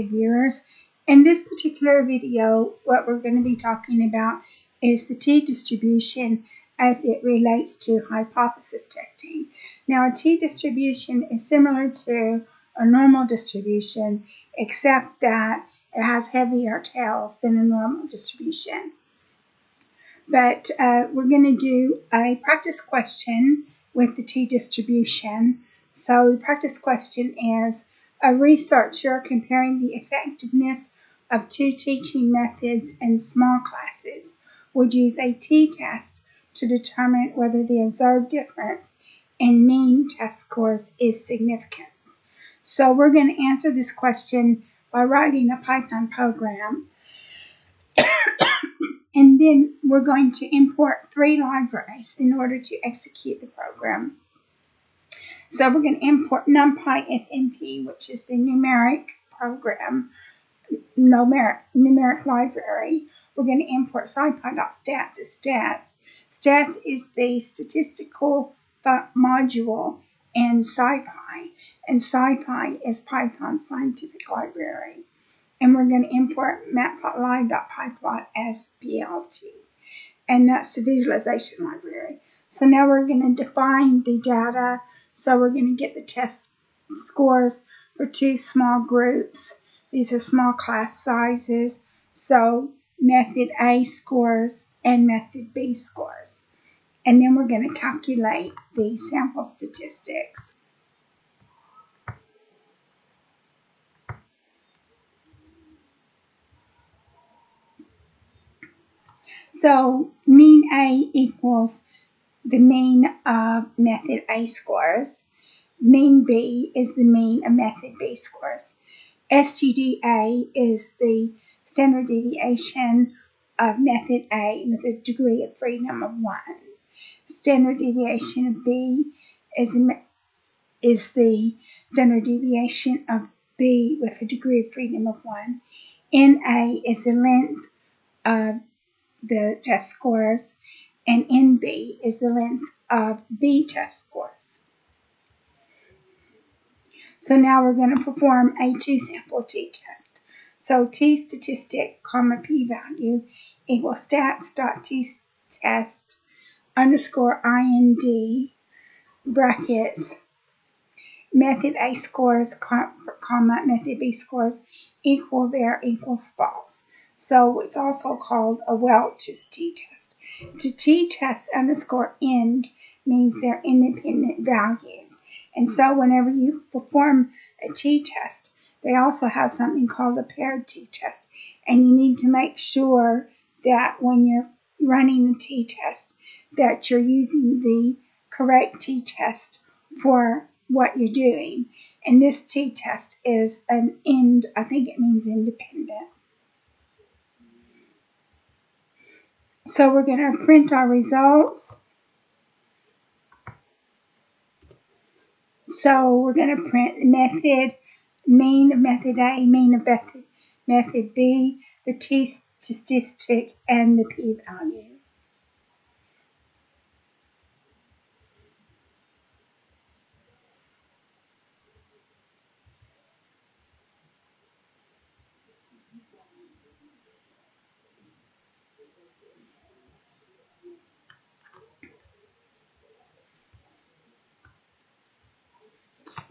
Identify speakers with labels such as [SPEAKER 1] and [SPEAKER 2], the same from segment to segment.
[SPEAKER 1] viewers. In this particular video, what we're going to be talking about is the t-distribution as it relates to hypothesis testing. Now, a t-distribution is similar to a normal distribution, except that it has heavier tails than a normal distribution. But we're going to do a practice question with the t-distribution. So the practice question is, a researcher comparing the effectiveness of two teaching methods in small classes would use a t-test to determine whether the observed difference in mean test scores is significant. So we're going to answer this question by writing a Python program. And then we're going to import 3 libraries in order to execute the program. So we're going to import NumPy SMP, which is the numeric program, numeric library. We're going to import scipy.stats as stats. Stats is the statistical module in SciPy, and SciPy is Python scientific library. And we're going to import matplotlib.pyplot as PLT, and that's the visualization library. So now we're going to define the data. So we're going to get the test scores for 2 small groups. These are small class sizes. So method A scores and method B scores. And then we're going to calculate the sample statistics. So mean A equals the mean of method A scores. Mean B is the mean of method B scores. STDA is the standard deviation of method A with a degree of freedom of 1. Standard deviation of B is the standard deviation of B with a degree of freedom of 1. NA is the length of the test scores, and NB is the length of B test scores. So now we're going to perform a 2-sample t-test. So t-statistic, p-value equals stats.t-test underscore IND brackets method A scores, method B scores equal var equals false. So it's also called a Welch's t-test. The t-test underscore end means they're independent values. And so whenever you perform a t-test, they also have something called a paired t-test. And you need to make sure that when you're running the t-test, that you're using the correct t-test for what you're doing. And this t-test is an end, I think it means independent. So we're going to print our results. So we're going to print method, mean of method A, mean of method B, the t-statistic, and the p-value.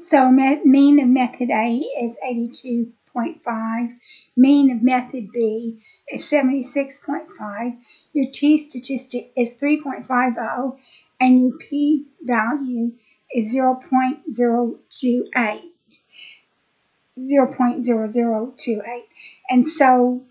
[SPEAKER 1] So mean of method A is 82.5. Mean of method B is 76.5. Your t-statistic is 3.50, and your p-value is 0.028. 0.0028. And so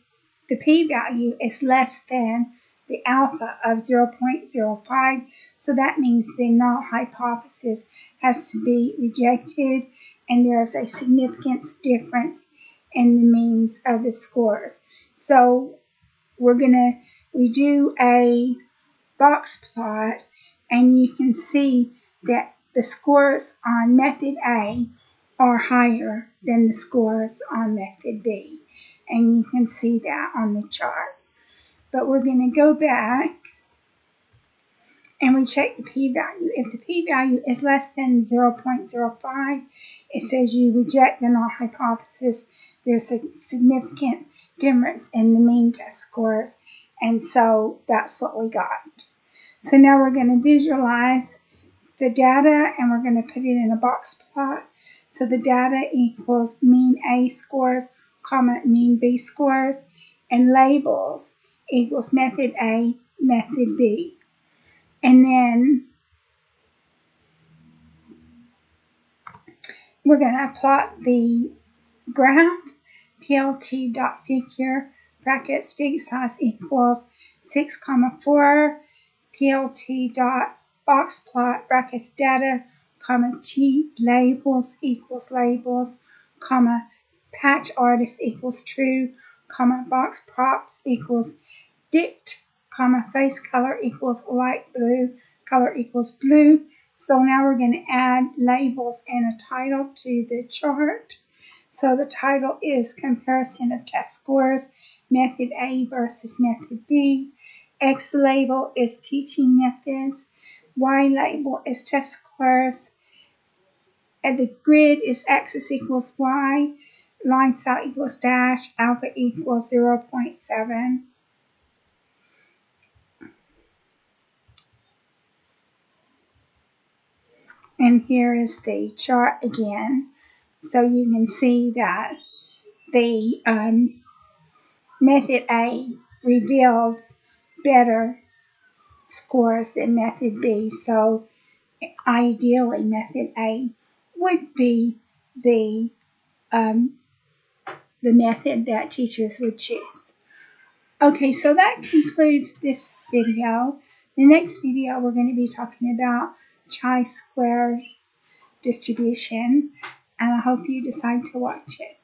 [SPEAKER 1] the p-value is less than the alpha of 0.05, so that means the null hypothesis has to be rejected, and there is a significance difference in the means of the scores. So we do a box plot, and you can see that the scores on method A are higher than the scores on method B, and you can see that on the chart. But we're going to go back and we check the p-value. If the p-value is less than 0.05, it says you reject the null hypothesis. there's a significant difference in the mean test scores, and so that's what we got. So now we're going to visualize the data, and we're going to put it in a box plot. So the data equals mean A scores, comma, mean B scores, and labels equals method A, method B. And then we're going to plot the graph. PLT.figure brackets fig size equals 6, 4. PLT.boxplot brackets data, T labels equals labels, patch artist equals true, box props equals dict, face color equals light blue, color equals blue. So now we're going to add labels and a title to the chart. So the title is Comparison of Test Scores, Method A versus Method B. X label is Teaching Methods. Y label is Test Scores. And the grid is axis equals Y. Line style equals dash. Alpha equals 0.7. And here is the chart again. So you can see that the method A reveals better scores than method B. So ideally method A would be the method that teachers would choose. Okay, so that concludes this video. The next video we're going to be talking about chi-square distribution, and I hope you decide to watch it.